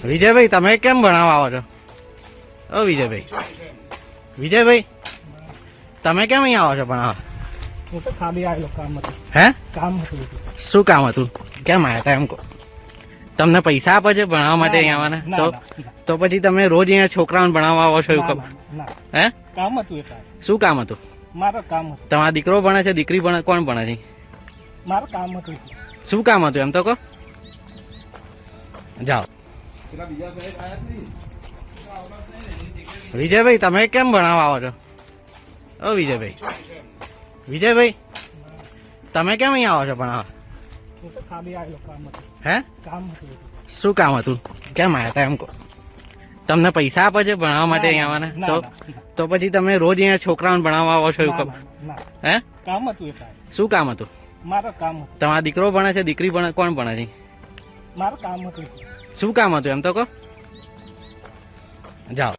વિજયભાઈ તમે કેમ ભણાવવા આવો છો? ઓ વિજયભાઈ, વિજયભાઈ તમે કેમ અહીંયા આવો છો ભણાવવા? હું તો ખાલી આવેલો કામ હતું. હે? કામ હતું. શું કામ હતું? કેમ આવ્યા હતા એમ કહો? તમને પૈસા આપે છે ભણાવવા માટે અહીંયા આવવાના? તો પછી તમે રોજ અહીંયા છોકરાઓને ભણાવવા આવો છો એવું ખબર? હે? કામ હતું એટલે. શું કામ હતું? મારો કામ હતું. તમારા દીકરો ભણે છે, દીકરી ભણે, કોણ ભણે છે? મારું કામ હતું. શું કામ હતું એમ તો કહો? જાઓ. વિજયભાઈ તમે કેમ ભણાવવા આવો છો? ઓ વિજયભાઈ, વિજયભાઈ તમે કેમ અહીંયા આવો છો ભણાવવા? હું તો ખાલી આવેલો કામ હતું. હે? કામ હતું. શું કામ હતું? કેમ આવ્યા હતા એમ કહો? તમને પૈસા આપે છે ભણાવવા માટે અહીંયા આવવાના? તો પછી તમે રોજ અહીંયા છોકરાઓને ભણાવવા આવો છો એવું ખબર? હે? કામ હતું એટલે. શું કામ હતું? મારું કામ હતું. તમારા દીકરો ભણે છે, દીકરી ભણે, કોણ ભણે છે? મારું કામ હતું. શું કામ હતું એમ તો કહો? જાઓ.